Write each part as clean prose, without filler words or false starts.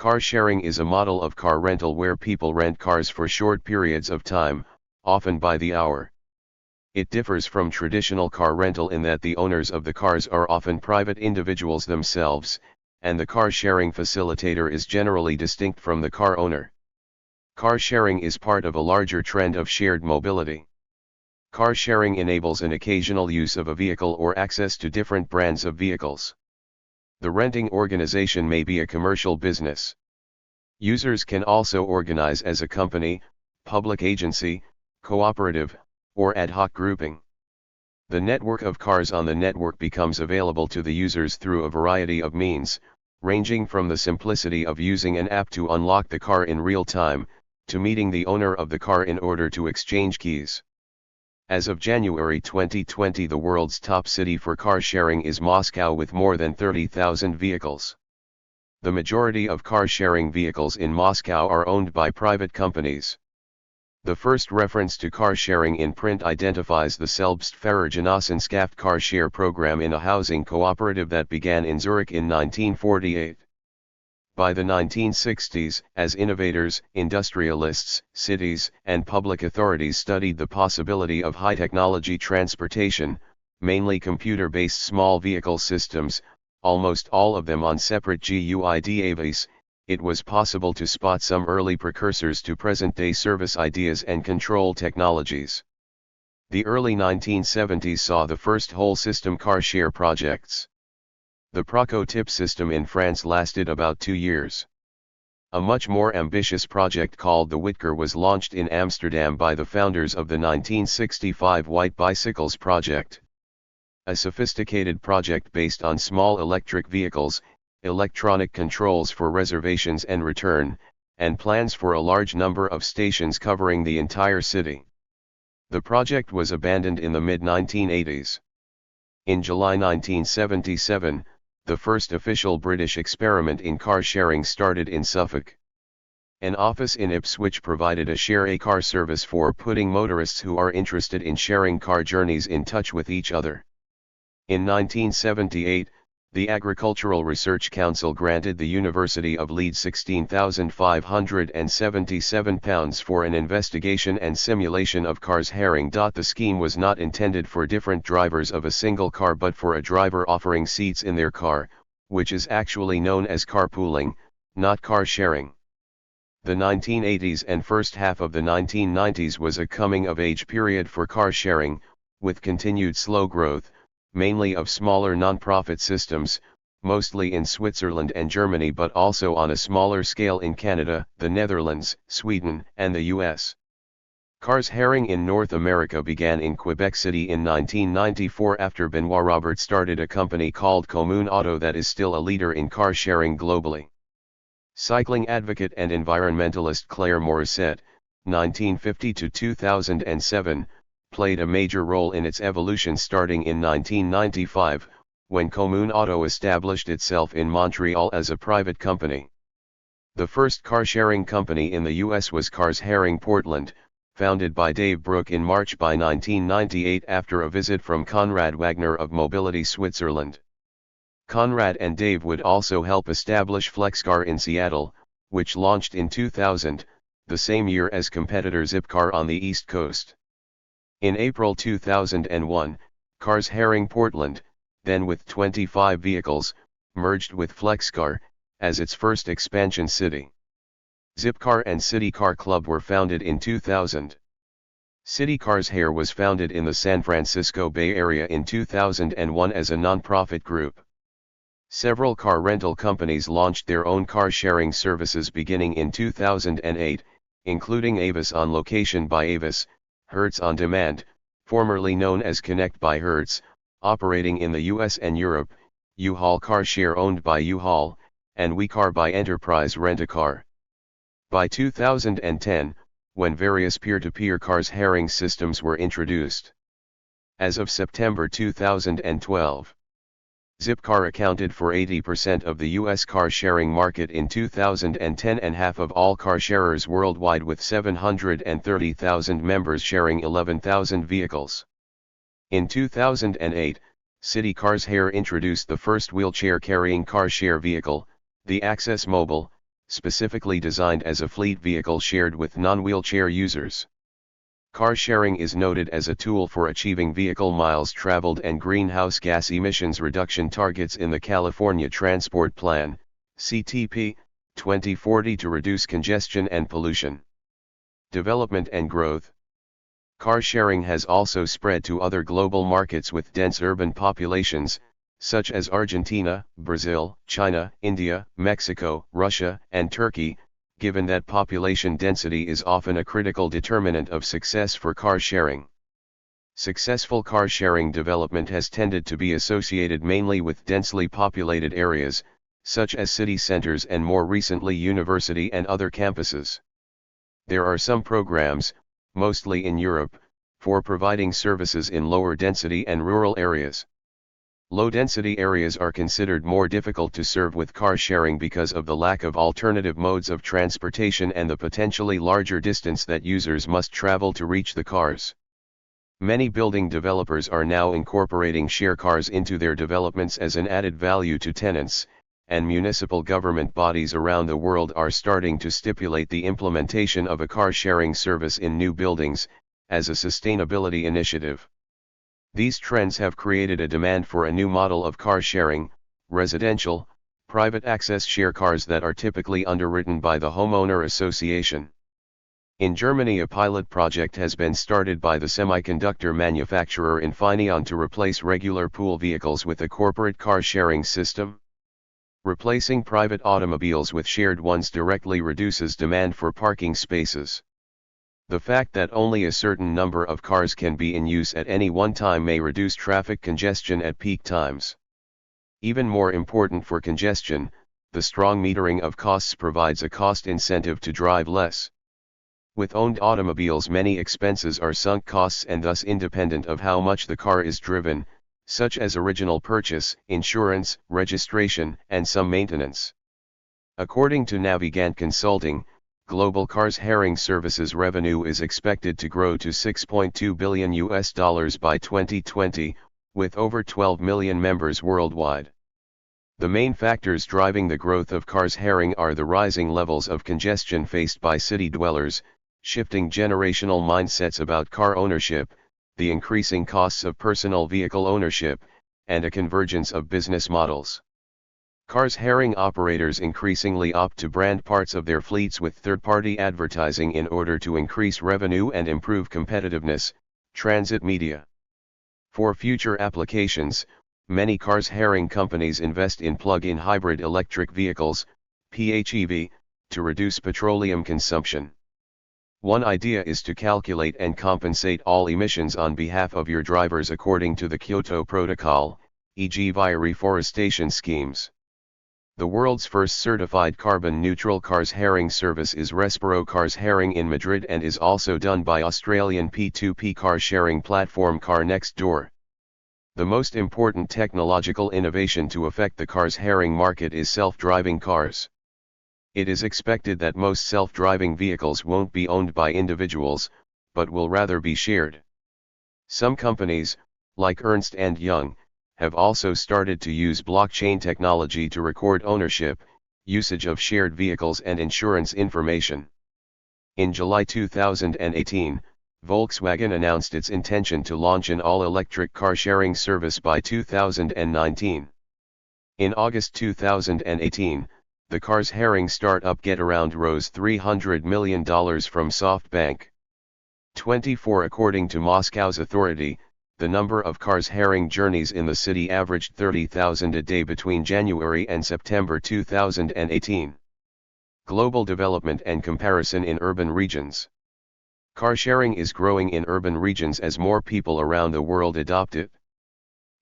Car sharing is a model of car rental where people rent cars for short periods of time, often by the hour. It differs from traditional car rental in that the owners of the cars are often private individuals themselves, and the car sharing facilitator is generally distinct from the car owner. Car sharing is part of a larger trend of shared mobility. Car sharing enables an occasional use of a vehicle or access to different brands of vehicles. The renting organization may be a commercial business. Users can also organize as a company, public agency, cooperative, or ad hoc grouping. The network of cars on the network becomes available to the users through a variety of means, ranging from the simplicity of using an app to unlock the car in real time, to meeting the owner of the car in order to exchange keys. As of January 2020, the world's top city for car sharing is Moscow with more than 30,000 vehicles. The majority of car sharing vehicles in Moscow are owned by private companies. The first reference to car sharing in print identifies the Selbstfahrergenossenschafft car share program in a housing cooperative that began in Zurich in 1948. By the 1960s, as innovators, industrialists, cities, and public authorities studied the possibility of high-technology transportation, mainly computer-based small vehicle systems, almost all of them on separate GUIDAVs, it was possible to spot some early precursors to present-day service ideas and control technologies. The early 1970s saw the first whole-system car share projects. The prototype system in France lasted about 2 years. A much more ambitious project called the Whitker was launched in Amsterdam by the founders of the 1965 White Bicycles project. A sophisticated project based on small electric vehicles, electronic controls for reservations and return, and plans for a large number of stations covering the entire city. The project was abandoned in the mid-1980s. In July 1977, the first official British experiment in car sharing started in Suffolk. An office in Ipswich provided a share-a-car service for putting motorists who are interested in sharing car journeys in touch with each other. In 1978, the Agricultural Research Council granted the University of Leeds £16,577 for an investigation and simulation of Carsharing. The scheme was not intended for different drivers of a single car but for a driver offering seats in their car, which is actually known as carpooling, not car sharing. The 1980s and first half of the 1990s was a coming-of-age period for car sharing, with continued slow growth, mainly of smaller non-profit systems, mostly in Switzerland and Germany but also on a smaller scale in Canada, the Netherlands, Sweden, and the US. Carsharing in North America began in Quebec City in 1994 after Benoit Robert started a company called Commune Auto that is still a leader in car sharing globally. Cycling advocate and environmentalist Claire Morissette, 1950 to 2007, played a major role in its evolution starting in 1995, when Commune Auto established itself in Montreal as a private company. The first car-sharing company in the U.S. was Carsharing Portland, founded by Dave Brook in March by 1998 after a visit from Konrad Wagner of Mobility Switzerland. Konrad and Dave would also help establish FlexCar in Seattle, which launched in 2000, the same year as competitor Zipcar on the East Coast. In April 2001, Carsharing Portland, then with 25 vehicles, merged with FlexCar, as its first expansion city. Zipcar and City Car Club were founded in 2000. City Carsharing was founded in the San Francisco Bay Area in 2001 as a non-profit group. Several car rental companies launched their own car-sharing services beginning in 2008, including Avis On Location by Avis, Hertz On Demand, formerly known as Connect by Hertz, operating in the US and Europe, U-Haul Carshare owned by U-Haul, and WeCar by Enterprise Rent-A-Car. By 2010, when various peer-to-peer carsharing systems were introduced. As of September 2012, Zipcar accounted for 80% of the U.S. car-sharing market in 2010 and half of all car sharers worldwide, with 730,000 members sharing 11,000 vehicles. In 2008, City Carsharing introduced the first wheelchair-carrying car share vehicle, the Access Mobile, specifically designed as a fleet vehicle shared with non-wheelchair users. Car sharing is noted as a tool for achieving vehicle miles traveled and greenhouse gas emissions reduction targets in the California Transport Plan, CTP, 2040 to reduce congestion and pollution. Development and growth. Car sharing has also spread to other global markets with dense urban populations, such as Argentina, Brazil, China, India, Mexico, Russia, and Turkey, given that population density is often a critical determinant of success for car sharing. Successful car sharing development has tended to be associated mainly with densely populated areas, such as city centers and more recently university and other campuses. There are some programs, mostly in Europe, for providing services in lower density and rural areas. Low-density areas are considered more difficult to serve with car sharing because of the lack of alternative modes of transportation and the potentially larger distance that users must travel to reach the cars. Many building developers are now incorporating share cars into their developments as an added value to tenants, and municipal government bodies around the world are starting to stipulate the implementation of a car sharing service in new buildings, as a sustainability initiative. These trends have created a demand for a new model of car sharing, residential, private access share cars that are typically underwritten by the homeowner association. In Germany, a pilot project has been started by the semiconductor manufacturer Infineon to replace regular pool vehicles with a corporate car sharing system. Replacing private automobiles with shared ones directly reduces demand for parking spaces. The fact that only a certain number of cars can be in use at any one time may reduce traffic congestion at peak times. Even more important for congestion, the strong metering of costs provides a cost incentive to drive less. With owned automobiles, many expenses are sunk costs and thus independent of how much the car is driven, such as original purchase, insurance, registration, and some maintenance. According to Navigant Consulting, global car-sharing services revenue is expected to grow to $6.2 billion by 2020, with over 12 million members worldwide. The main factors driving the growth of car-sharing are the rising levels of congestion faced by city dwellers, shifting generational mindsets about car ownership, the increasing costs of personal vehicle ownership, and a convergence of business models. Car-sharing operators increasingly opt to brand parts of their fleets with third-party advertising in order to increase revenue and improve competitiveness. Transit media. For future applications, many car-sharing companies invest in plug-in hybrid electric vehicles, PHEV, to reduce petroleum consumption. One idea is to calculate and compensate all emissions on behalf of your drivers according to the Kyoto Protocol, e.g. via reforestation schemes. The world's first certified carbon-neutral car-sharing service is Respiro Car-sharing in Madrid and is also done by Australian P2P car-sharing platform Car Next Door. The most important technological innovation to affect the car-sharing market is self-driving cars. It is expected that most self-driving vehicles won't be owned by individuals, but will rather be shared. Some companies, like Ernst & Young, have also started to use blockchain technology to record ownership, usage of shared vehicles and insurance information. In July 2018, Volkswagen announced its intention to launch an all-electric car-sharing service by 2019. In August 2018, the car-sharing startup Getaround rose $300 million from SoftBank. 24 According to Moscow's authority, the number of car-sharing journeys in the city averaged 30,000 a day between January and September 2018. Global development and comparison in urban regions. Car-sharing is growing in urban regions as more people around the world adopt it.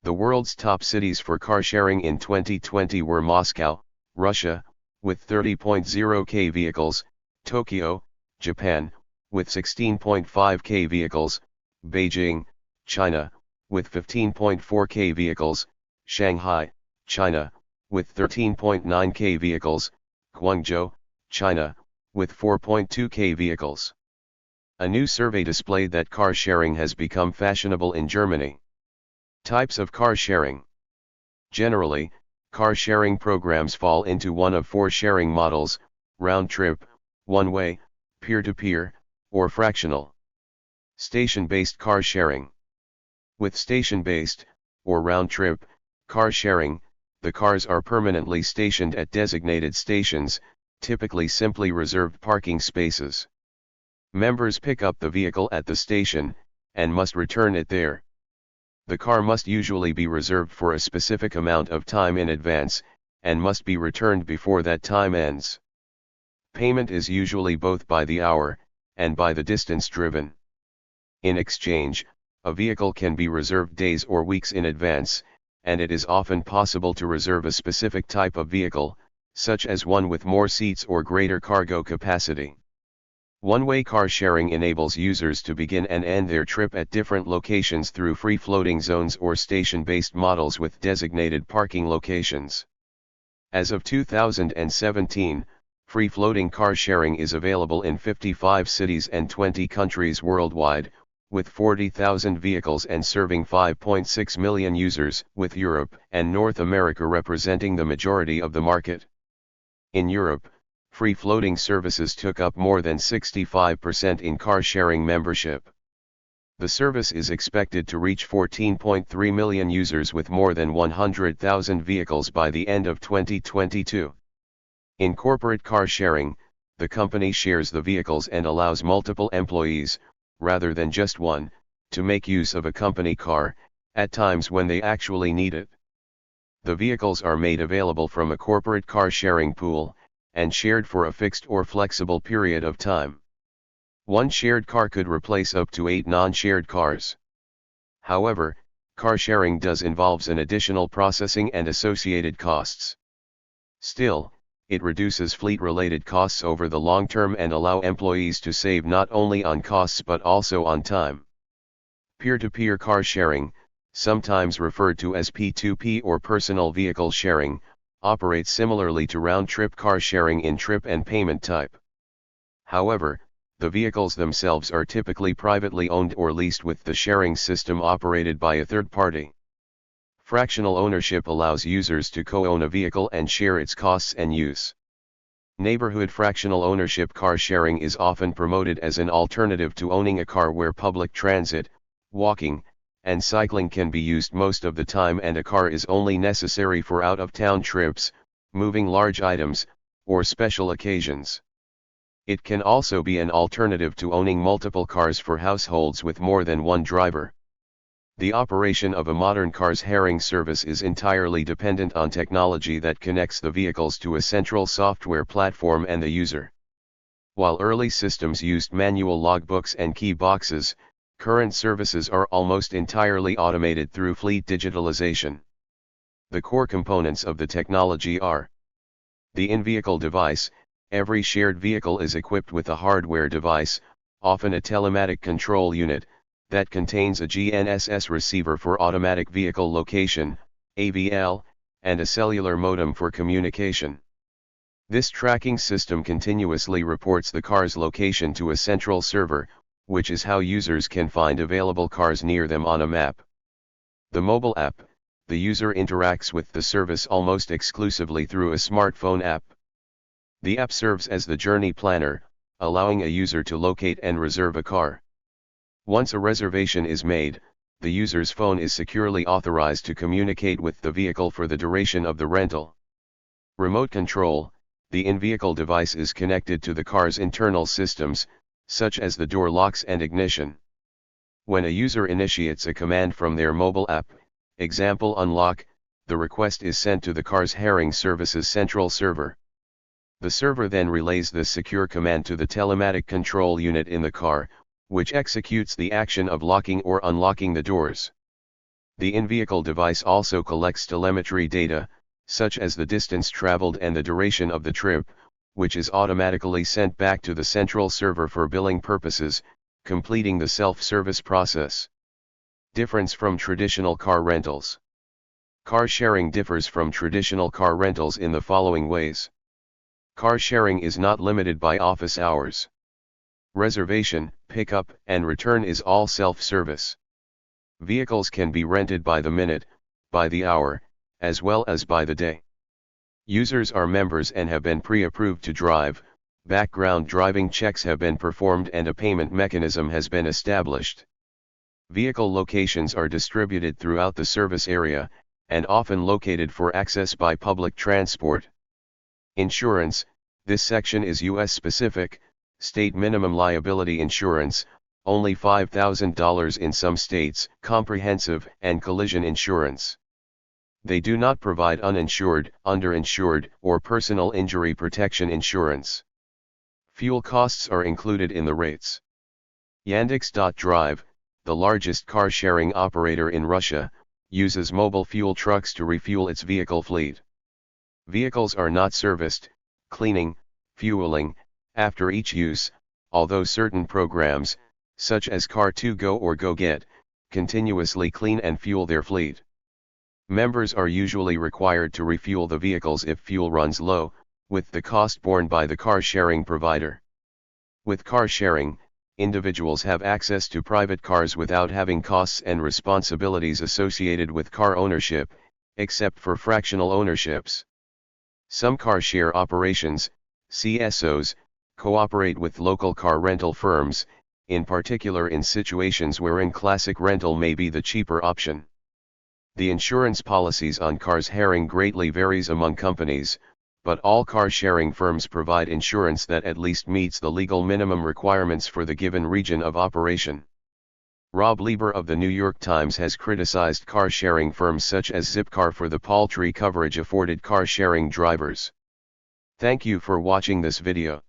The world's top cities for car-sharing in 2020 were Moscow, Russia, with 30.0k vehicles, Tokyo, Japan, with 16.5k vehicles, Beijing, China, with 15.4k vehicles, Shanghai, China, with 13.9k vehicles, Guangzhou, China, with 4.2k vehicles. A new survey displayed that car sharing has become fashionable in Germany. Types of car sharing. Generally, car sharing programs fall into one of four sharing models: round trip, one-way, peer-to-peer, or fractional. Station-based car sharing. With station-based, or round-trip, car sharing, the cars are permanently stationed at designated stations, typically simply reserved parking spaces. Members pick up the vehicle at the station, and must return it there. The car must usually be reserved for a specific amount of time in advance, and must be returned before that time ends. Payment is usually both by the hour, and by the distance driven. In exchange, a vehicle can be reserved days or weeks in advance, and it is often possible to reserve a specific type of vehicle, such as one with more seats or greater cargo capacity. One-way car sharing enables users to begin and end their trip at different locations through free-floating zones or station-based models with designated parking locations. As of 2017, free-floating car sharing is available in 55 cities and 20 countries worldwide, with 40,000 vehicles and serving 5.6 million users, with Europe and North America representing the majority of the market. In Europe, free-floating services took up more than 65% in car-sharing membership. The service is expected to reach 14.3 million users with more than 100,000 vehicles by the end of 2022. In corporate car sharing, the company shares the vehicles and allows multiple employees, rather than just one, to make use of a company car, at times when they actually need it. The vehicles are made available from a corporate car sharing pool, and shared for a fixed or flexible period of time. One shared car could replace up to 8 non-shared cars. However, car sharing does involves an additional processing and associated costs. Still, it reduces fleet-related costs over the long term and allow employees to save not only on costs but also on time. Peer-to-peer car sharing, sometimes referred to as P2P or personal vehicle sharing, operates similarly to round-trip car sharing in trip and payment type. However, the vehicles themselves are typically privately owned or leased with the sharing system operated by a third party. Fractional ownership allows users to co-own a vehicle and share its costs and use. Neighborhood fractional ownership car sharing is often promoted as an alternative to owning a car where public transit, walking, and cycling can be used most of the time and a car is only necessary for out-of-town trips, moving large items, or special occasions. It can also be an alternative to owning multiple cars for households with more than one driver. The operation of a modern car-sharing service is entirely dependent on technology that connects the vehicles to a central software platform and the user. While early systems used manual logbooks and key boxes, current services are almost entirely automated through fleet digitalization. The core components of the technology are the in-vehicle device. Every shared vehicle is equipped with a hardware device, often a telematic control unit, that contains a GNSS receiver for automatic vehicle location, AVL, and a cellular modem for communication. This tracking system continuously reports the car's location to a central server, which is how users can find available cars near them on a map. The mobile app. The user interacts with the service almost exclusively through a smartphone app. The app serves as the journey planner, allowing a user to locate and reserve a car. Once a reservation is made, the user's phone is securely authorized to communicate with the vehicle for the duration of the rental. Remote control. The in-vehicle device is connected to the car's internal systems, such as the door locks and ignition. When a user initiates a command from their mobile app, example unlock, the request is sent to the car-sharing service's central server. The server then relays this secure command to the telematic control unit in the car, which executes the action of locking or unlocking the doors. The in-vehicle device also collects telemetry data, such as the distance traveled and the duration of the trip, which is automatically sent back to the central server for billing purposes, completing the self-service process. Difference from traditional car rentals. Car sharing differs from traditional car rentals in the following ways. Car sharing is not limited by office hours. Reservation, pickup, and return is all self-service. Vehicles can be rented by the minute, by the hour, as well as by the day. Users are members and have been pre-approved to drive, background driving checks have been performed and a payment mechanism has been established. Vehicle locations are distributed throughout the service area, and often located for access by public transport. Insurance: this section is U.S. specific. State minimum liability insurance, only $5,000 in some states, comprehensive and collision insurance. They do not provide uninsured, underinsured, or personal injury protection insurance. Fuel costs are included in the rates. Yandex.Drive, the largest car-sharing operator in Russia, uses mobile fuel trucks to refuel its vehicle fleet. Vehicles are not serviced, cleaning, fueling, after each use, although certain programs, such as Car2Go or GoGet, continuously clean and fuel their fleet. Members are usually required to refuel the vehicles if fuel runs low, with the cost borne by the car-sharing provider. With car sharing, individuals have access to private cars without having costs and responsibilities associated with car ownership, except for fractional ownerships. Some car share operations, CSOs, cooperate with local car rental firms, in particular in situations wherein classic rental may be the cheaper option. The insurance policies on car sharing greatly varies among companies, but all car sharing firms provide insurance that at least meets the legal minimum requirements for the given region of operation. Rob Lieber of the New York Times has criticized car sharing firms such as Zipcar for the paltry coverage afforded car sharing drivers. Thank you for watching this video.